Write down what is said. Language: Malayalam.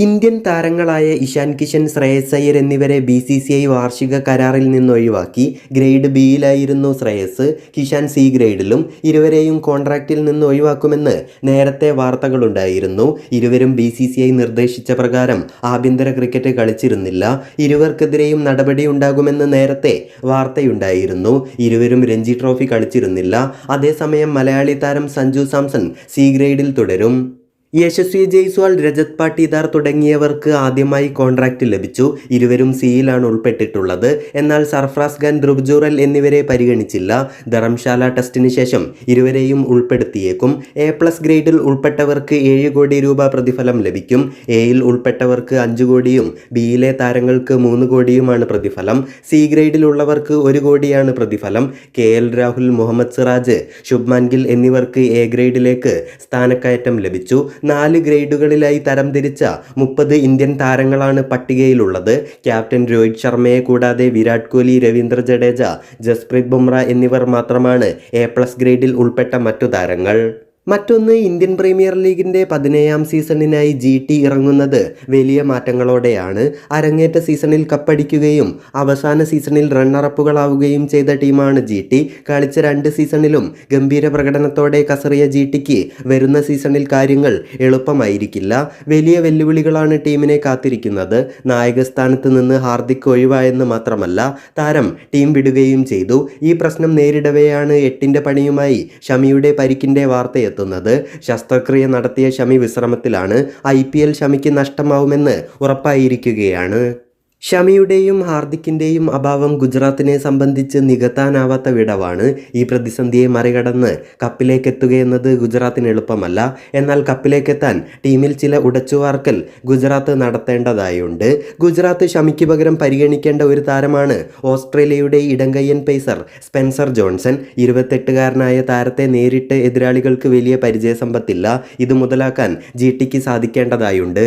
ഇന്ത്യൻ താരങ്ങളായ ഇഷാൻ കിഷൻ, ശ്രേയസ് അയ്യർ എന്നിവരെ BCCI വാർഷിക കരാറിൽ നിന്നൊഴിവാക്കി. ഗ്രേഡ് ബിയിലായിരുന്നു ശ്രേയസ്, കിഷാൻ C ഗ്രേഡിലും. ഇരുവരെയും കോൺട്രാക്റ്റിൽ നിന്ന് ഒഴിവാക്കുമെന്ന് നേരത്തെ വാർത്തകളുണ്ടായിരുന്നു. ഇരുവരും BCCI നിർദ്ദേശിച്ച പ്രകാരം ആഭ്യന്തര ക്രിക്കറ്റ് കളിച്ചിരുന്നില്ല. ഇരുവർക്കെതിരെയും നടപടിയുണ്ടാകുമെന്ന് നേരത്തെ വാർത്തയുണ്ടായിരുന്നു. ഇരുവരും രഞ്ജി ട്രോഫി കളിച്ചിരുന്നില്ല. അതേസമയം മലയാളി താരം സഞ്ജു സാംസൺ C ഗ്രേഡിൽ തുടരും. യശസ്വി ജയ്സ്വാൾ, രജത് പാട്ടീദാർ തുടങ്ങിയവർക്ക് ആദ്യമായി കോൺട്രാക്റ്റ് ലഭിച്ചു. ഇരുവരും സിയിലാണ് ഉൾപ്പെട്ടിട്ടുള്ളത്. എന്നാൽ സർഫറാസ് ഖാൻ, ധ്രുവ് ജുറൽ എന്നിവരെ പരിഗണിച്ചില്ല. ധർമ്മശാല ടെസ്റ്റിന് ശേഷം ഇരുവരെയും ഉൾപ്പെടുത്തിയേക്കും. A+ ഗ്രേഡിൽ ഉൾപ്പെട്ടവർക്ക് 7 കോടി രൂപ പ്രതിഫലം ലഭിക്കും. എയിൽ ഉൾപ്പെട്ടവർക്ക് 5 കോടിയും ബിയിലെ താരങ്ങൾക്ക് 3 കോടിയുമാണ് പ്രതിഫലം. C ഗ്രേഡിലുള്ളവർക്ക് 1 കോടിയാണ് പ്രതിഫലം. KL രാഹുൽ, മുഹമ്മദ് സിറാജ്, ശുഭ്മാൻ ഗിൽ എന്നിവർക്ക് A ഗ്രേഡിലേക്ക് സ്ഥാനക്കയറ്റം ലഭിച്ചു. 4 ഗ്രേഡുകളിലായി തരംതിരിച്ച 30 ഇന്ത്യൻ താരങ്ങളാണ് പട്ടികയിലുള്ളത്. ക്യാപ്റ്റൻ രോഹിത് ശർമ്മയെ കൂടാതെ വിരാട് കോഹ്ലി, രവീന്ദ്ര ജഡേജ, ജസ്പ്രീത് ബുംറ എന്നിവർ മാത്രമാണ് A+ ഗ്രേഡിൽ ഉൾപ്പെട്ട മറ്റു താരങ്ങൾ. മറ്റൊന്ന്, ഇന്ത്യൻ പ്രീമിയർ ലീഗിൻ്റെ 17ാം സീസണിനായി GT ഇറങ്ങുന്നത് വലിയ മാറ്റങ്ങളോടെയാണ്. അരങ്ങേറ്റ സീസണിൽ കപ്പടിക്കുകയും അവസാന സീസണിൽ റണ്ണറപ്പുകളാവുകയും ചെയ്ത ടീമാണ് GT. കളിച്ച 2 സീസണിലും ഗംഭീര പ്രകടനത്തോടെ കസറിയ GTക്ക് വരുന്ന സീസണിൽ കാര്യങ്ങൾ എളുപ്പമായിരിക്കില്ല. വലിയ വെല്ലുവിളികളാണ് ടീമിനെ കാത്തിരിക്കുന്നത്. നായകസ്ഥാനത്ത് നിന്ന് ഹാർദിക് ഒഴിവായെന്ന് മാത്രമല്ല, താരം ടീം വിടുകയും ചെയ്തു. ഈ പ്രശ്നം നേരിടവെയാണ് 8ന്റെ പണിയുമായി ഷമിയുടെ പരിക്കിൻ്റെ വാർത്തയെത്തുന്നത്. ശസ്ത്രക്രിയ നടത്തിയ ഷമി വിശ്രമത്തിലാണ്. IPL ഷമിക്ക് നഷ്ടമാവുമെന്ന് ഉറപ്പായിരിക്കുകയാണ്. ഷമിയുടെയും ഹാർദിക്കിൻ്റെയും അഭാവം ഗുജറാത്തിനെ സംബന്ധിച്ച് നികത്താനാവാത്ത വിടവാണ്. ഈ പ്രതിസന്ധിയെ മറികടന്ന് കപ്പിലേക്കെത്തുകയെന്നത് ഗുജറാത്തിന് എളുപ്പമല്ല. എന്നാൽ കപ്പിലേക്കെത്താൻ ടീമിൽ ചില ഉടച്ചുവാർക്കൽ ഗുജറാത്ത് നടത്തേണ്ടതായുണ്ട്. ഗുജറാത്ത് ഷമിക്ക് പകരം പരിഗണിക്കേണ്ട ഒരു താരമാണ് ഓസ്ട്രേലിയയുടെ ഇടംകയ്യൻ പേസർ സ്പെൻസർ ജോൺസൺ. 28കാരനായ താരത്തെ നേരിട്ട് എതിരാളികൾക്ക് വലിയ പരിചയസമ്പത്തില്ല. ഇത് മുതലാക്കാൻ GTക്ക് സാധിക്കേണ്ടതായുണ്ട്.